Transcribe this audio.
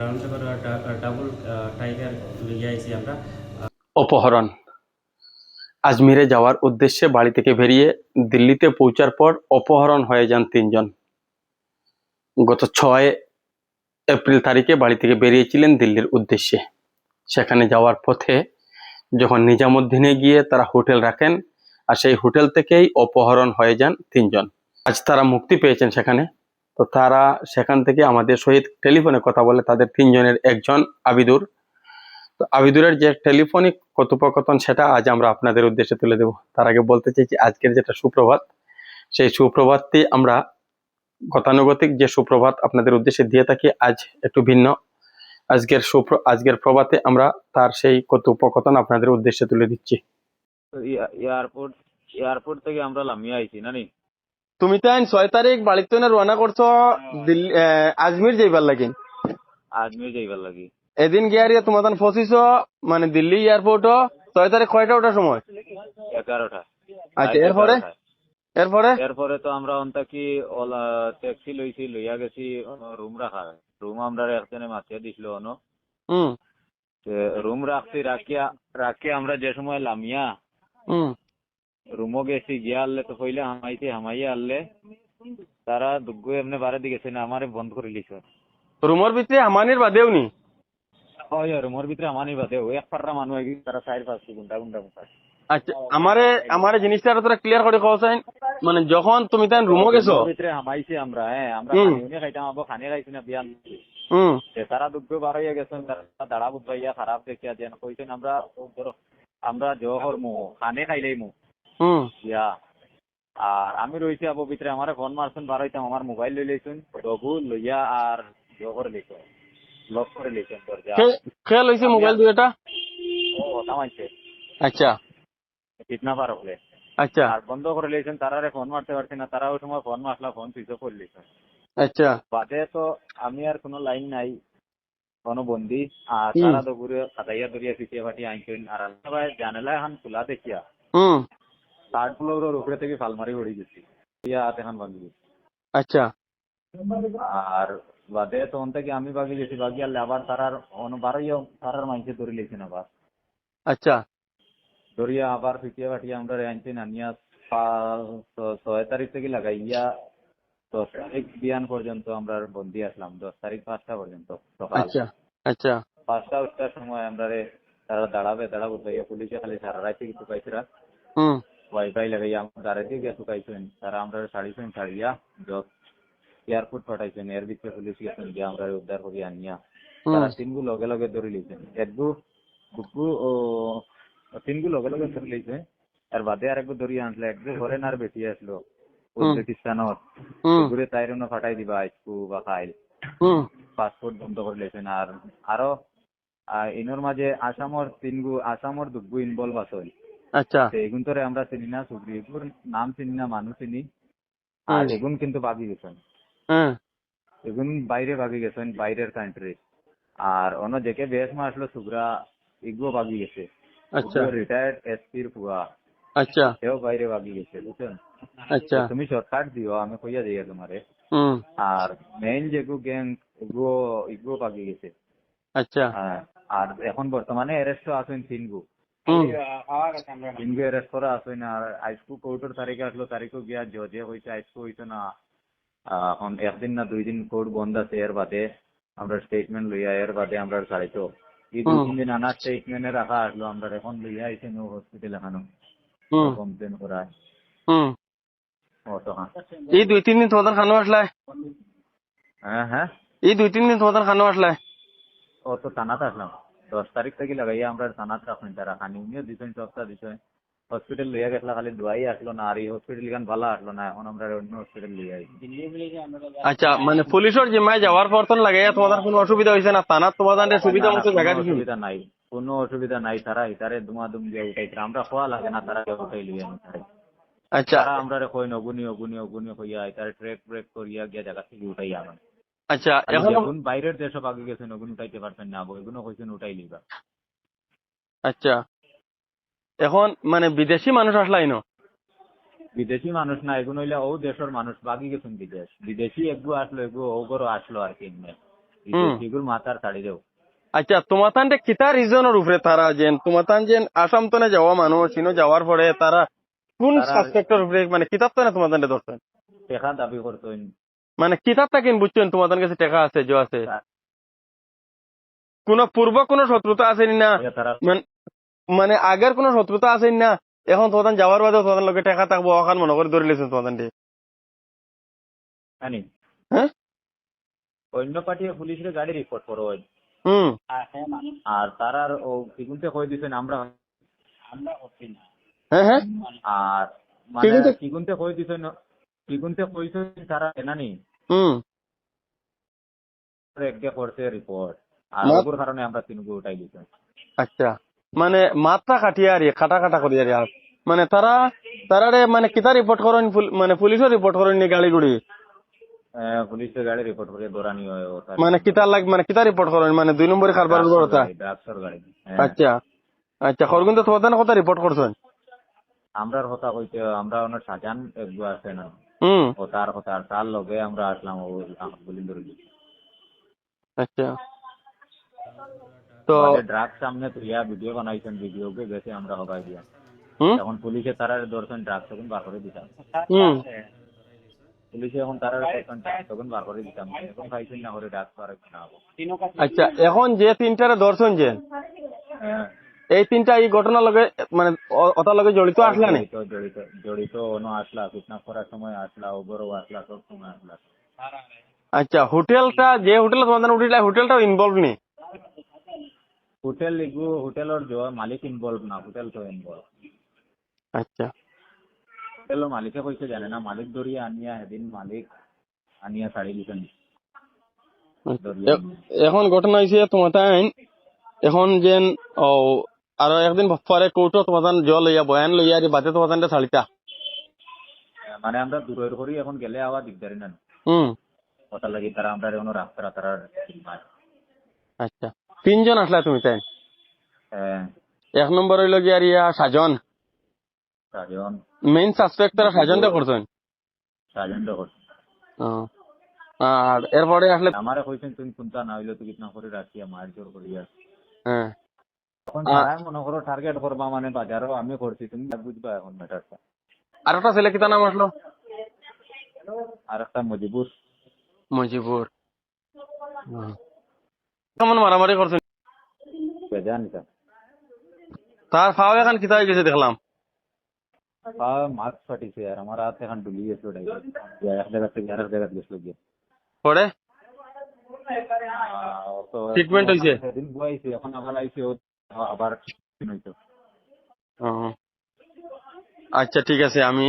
Double tiger লিয়ে আইছি আমরা। অপহরণ। আজমিরে যাওয়ার উদ্দেশ্যে বাড়ি থেকে বেরিয়ে দিল্লিতে পৌঁছার পর অপহরণ হয়ে যান তিনজন। গত 6 এপ্রিল তারিখে বাড়ি থেকে বেরিয়েছিলেন দিল্লির উদ্দেশ্যে। সেখানে যাওয়ার পথে যখন নিজামুদ্দিনে গিয়ে তারা হোটেল রাখেন, আর সেই হোটেল থেকেই অপহরণ হয়ে যান তিনজন। আজ তারা মুক্তি পেয়েছেন সেখানে। তো তারা সেখান থেকে আমাদের সহিত টেলিফোনে কথা বলে, তাদের তিনজনের একজন আবিদুর। তো আবিদুরের যে টেলিফোনিক কথোপকথন সেটা আজ আমরা আপনাদের উদ্দেশ্যে তুলে দেব। তার আগে বলতে চাইছি, আজকের যেটা সুপ্রভাত, সেই সুপ্রভাতটি আমরা গতানুগতিক যে সুপ্রভাত আপনাদের উদ্দেশ্যে দিয়ে থাকি, আজ একটু ভিন্ন। আজকের প্রভাতে আমরা তার সেই কথোপকথন আপনাদের উদ্দেশ্যে তুলে দিচ্ছি। এয়ারপোর্ট এয়ারপোর্ট থেকে আমরা লামিয়া আইছি নানি। তুমি তাই 6 তারিখ বাড়িতে রওনা করছো আজমির যাইবার লাগি। আজমির যাইবার লাগি। এদিন গিয়ে তোমার পঁচিশ মানে দিল্লি এয়ারপোর্ট 6 তারিখ কয়টা ওঠার সময়? 11টা। আচ্ছা, এরপরে তো আমরা অন্তাকি ট্যাক্সি লইছি, লইয়া গেছি রুম রাখা। রুম আমরা একজনে মাতিয়ে দিছিল অনো। রুম রাখিয়া আমরা যে সময় লামিয়া রুমও গেছি, গিয়া আনলে তো কইলে হামাইয়া আনলে তারা দুগ্গ এমনি বারে দিয়ে গেছে না, আমারে বন্ধ করে লিছ। রুমের ভিতরে আমানির বাদেও নি? হয়, রুমের ভিতরে আমানি বাদেও এক পাড়া মানুষ তারা 4-5 ঘন্টা বসে। আচ্ছা, আমারে জিনিসটা তোরা ক্লিয়ার করে কওছেন। মানে যখন তুমি তাই রুমে গেছো ভিতরে হামাইছি আমরা, আমরা খানি খাইতাম, খানি খাইছি না বিয়ান। তারা দুগ্গ বার হইয়া গেছেন, তারা দাঁড়া বুঝবাইয়া খারাপ দেখিয়া দেন কইছেন আমরা জহর মু খানে খাইলেই মু ইয়া। আর আমি রয়েছি আবু ভিতরে, আমার ফোন মারছেন বার হইতাম, আমার মোবাইল লই লইছেন রঘু লইয়া আর জহর লিখেন লক করে লিখেন দরজা খেয়াল হয়েছে মোবাইল দুইটা। ও থামাইছে। আচ্ছা কিডনা পার হলে। আচ্ছা আর বন্ধ করে লিখেন, তারারে ফোন মারতে পারছি না, তারা ওই সময় ফোন মারলা, ফোন সুইচ অফ করে লিখেন। আচ্ছা, বাদে তো আমি আর কোনো লাইন নাই, কোনো বন্দি। আর তারা তো ঘুরে খাতাইয়া ধরিয়া ফিটিয়া ফাটিয়া আইনছেন। আর আল্লাহ জানালা এখন খোলা দেখিয়া 3rd ফ্লোরের উপরে থেকে ফালমারি উড়ে গেছি, ইয়া এখন ভাঙি গেছি। আচ্ছা, আর বাদে তখন থেকে আমি বাগি গেছি, বাগি আনলে আবার তারার বারোইয়া তারার মাইকে ধরে লেছেন আবার। আচ্ছা, ধরিয়া আবার ফিটিয়া ফাটিয়া আমরা আনছেন, আনিয়া 6 তারিখ থেকে লাগাইয়া 10 তারিখ বিয়ান পর্যন্ত আমরা বন্দি আসলাম। 10 তারিখ 5টা পর্যন্ত সকাল। আচ্ছা, আচ্ছা, 5টার সময় আমরা তারা দাঁড়াবো পুলিশে খালি সারা রাইতে কিছু পাইছিরা ওয়াইফাই লাগাইয়া আমরা দাঁড়াইতে গিয়ে শুকাইছেন। তারা আমরা ছাড়িয়া এয়ারপোর্ট পাঠাইছেন। এর ভিতরে পুলিশ গেছেন গিয়ে আমরা উদ্ধার করিয়া আনিয়া তারা তিনগু লগে লগে ধরে লিছেন। তিনগু লগে লগে ধরে লিছে। আর বাদে আরেকগু ধরিয়া আনলে, একগু ঘরে আর বেশি আসলো উজবেকিস্তানত। ঘুরে তাইরনো ফাটাই দিবা আইসকু বা খাইল পাসপোর্ট বন্ধ করে লেছেন। আর আরো ইনোর মাঝে আসামর দুগ্গু ইনভলভ আছে। আচ্ছা, এগুন তোরে আমরা চিনি না, সুগ্রীবপুর নাম চিনি না, মানুষ চিনি। আর এগুন কিন্তু বাগি গেছেন, এগুন বাইরে বাগি গেছেন, বাইরের কান্ট্রি। আর অন্য যেকে বেশ মা আসলো সুগ্রা এগুলো বাগি গেছে। রিটায়ার্ড এসপির পুয়া, আচ্ছা, সেও বাইরে বাগি গেছে, বুঝছেন? আচ্ছা, তুমি শর্টকাট দিও, আমি কইয়া দিই তোমারে। আর মেইন যেগু গ্যাং এগুলো বাগি গেছে। আচ্ছা, আর এখন বর্তমানে অ্যারেস্ট আছেন তিনগু অ্যারেস্ট করা আছে না। আর আইসকু কোর্টের তারিখে আসলো, তারিখও গিয়া জজে হয়েছে আইসকু হইতো না। এখন 1 দিন না 2 দিন কোর্ট বন্ধ আছে। এর বাদে আমরা স্টেটমেন্ট লইয়া, এর বাদে আমরা ছাড়াইতো। এই 2-3 দিন আনা স্টেটমেন্টে রাখা আসলো। আমরা এখন লইয়া আইছি নো হসপিটাল এখানো কমপ্লেন করা। এই 2-3 দিন তোমাদের খানো আসলে? হ্যাঁ, এই 2-3 দিন তোমাদের খানো আসলে? ও তো থানাতে আসলাম 10 তারিখ থেকে লাগাইয়া আমরা থানাতে রাখলেন। তারা খানি উনিও দিচ্ছেন, সপ্তাহ দিচ্ছেন। হসপিটাল লইয়া গেছিলাম, খালি দোয়াই আসলো না। আর এই হসপিটাল গান ভালো আসলো না, এখন আমরা অন্য হসপিটাল লইয়া আইছি। আচ্ছা, মানে পুলিশের জিম্মায় যাওয়ার পর তো লাগাইয়া তোমাদের কোনো অসুবিধা হয়েছে না? থানার তোমাদের সুবিধা মতো জায়গা দিচ্ছে? অসুবিধা নাই, কোনো অসুবিধা নাই। তারা ইতারে দুমাদুম দিয়ে উঠাইছে, আমরা খোয়া লাগে না, তারা উঠাই লইয়া নিতে। আচ্ছা, তারা আমরা কই অগুনি হইয়া তারা ট্রেক ব্রেক করিয়া গিয়া জায়গা থেকে উঠাই আনেন। আচ্ছা, এখন বাইরের দেশে আগে গেছেন, ওগুলো উঠাইতে পারছেন না, ওইগুলো কইছেন উঠাই লিবা। আচ্ছা, এখন মানে বিদেশি মানুষ আসলাই না? বিদেশি মানুষ না, এগুলো হইলে ও দেশের মানুষ বাগি গেছেন বিদেশি। একগু আসলো, এগু ওগরও আসলো আর কি। এগুলো মাথার ছাড়ি দেও। আচ্ছা তোমাতান কিতা রিজনের উপরে তারা যেন তোমাতান যেন আসাম তনে যাওয়া মানুষ চিনো যাওয়ার পরে তারা কোন তারা সাবজেক্টের উপরে মানে কিতাব তনে তোমাতান ধরছেন টেকা দাবি করতেন। মানে কিতাবটা কিন বুঝছেন তোমাদের কাছে টাকা আছে জো আছে কোন পূর্ব কোন শত্রুতা আছে না তারা মানে আগের কোন শত্রুতা আছে না এখন তোমাদের যাওয়ার বাদে তোমাদের লোকে টাকা থাকবো ওখান মনে করে ধরে লেছেন তোমাদের জানি হ্যাঁ অন্য পার্টির পুলিশের গাড়ি রিপোর্ট করো হুম আর তারার ও সিগুনতে কই দিছেন আমরা আমরা করছি না। হ্যাঁ হ্যাঁ আর মানে সিগুনতে কই দিছেন সিগুনতে কইছেন তারা এনানি হুম একটা করছে রিপোর্ট আর ওর কারণে আমরা তিনগু উঠাই দিছেন। আচ্ছা মানে মাত্রা কাটিয়ে আর কাটা কাটা করিয়া আর মানে তারারে মানে কিতা রিপোর্ট করেন মানে পুলিশও রিপোর্ট করেন নি গাড়ি গুড়ি পুলিশের গাড়ি রিপোর্ট করে দৌড়ানি হয় মানে কিতা মানে কিতা রিপোর্ট করেন মানে 2 নম্বরে কারবার কথা ড্রাগসের গাড়ি। আচ্ছা আচ্ছা খরগুন তো তোমাদের কথা রিপোর্ট করছেন আমরার কথা কইতে আমরা ওনার সাজান একটু আছে না হুম ও তার কথা আর তার লগে আমরা আসলাম ও বলি ধরে আচ্ছা তো ড্রাগস সামনে তো ইয়া ভিডিও বানাইছেন ভিডিওকে গেছে আমরা হবাই দিয়া হুম এখন পুলিশে তারা দর্শন ড্রাগস তখন বার করে দিতাম। হুম পুলিশে এখন তারা দর্শন ড্রাগস তখন বার করে দিতাম এখন খাইছেন না করে ড্রাগস বার না হবো। আচ্ছা এখন যে তিনটারে দর্শন যে এই তিনটা এই ঘটনার লগে মানে ওটার লগে জড়িত আসলা নি জড়িত জড়িত অন্য আসলা কিডন্যাপ করার সময় আসলা ওগরও আসলা সব সময় আসলা। আচ্ছা হোটেলটা যে হোটেল তোমাদের উঠিলা হোটেলটাও ইনভলভ নি হোটেল এগু হোটেলের মালিক ইনভলভ না হোটেল তো ইনভলভ। আচ্ছা হোটেলের মালিকে কইছে জানে না মালিক দরিয়া আনিয়া সেদিন মালিক আনিয়া ছাড়ি দিতেন। এখন ঘটনা হয়েছে তোমার এখন যেন ও আরো একদিন পরে কোর্টও তোমার জল লইয়া বয়ান লইয়া বাদে তোমার ছাড়িতা মানে আমরা দূরের করি এখন গেলে আবার দিগদারি না হুম ওটা লাগি তারা আমরা কোনো রাস্তা তারা। আচ্ছা 3 জন আসলা তুমি তাই এক নম্বর হইল গিয়া ইয়া সাজন সাজন মেইন সাসপেক্ট তারা সাজনটা করছেন সাজনটা করছে আর এরপরে আসলে আমারে কইছেন তুমি চিন্তা না হইলে তো কিনা করে রাখিয়া মার জোর করিয়া হ্যাঁ এখন তারা মনে করো টার্গেট করবা মানে বাজারও আমি করছি তুমি বুঝবা এখন ম্যাটারটা। আর একটা ছেলে কিতা নাম আসলো আর একটা মজিবুর মজিবুর কেমন মারামারি করছেন বেজান এটা তার ফাও এখন কিতা হয়ে গেছে দেখলাম মাস্ক ফাটিছে আর আমার হাত এখন ডুলি গেছিল এক জায়গা থেকে আরেক জায়গা গেছিল গিয়ে পরে ট্রিটমেন্ট হয়েছে সেদিন বুয়াইছে এখন আবার আইছে আবার হইতো। আচ্ছা ঠিক আছে আমি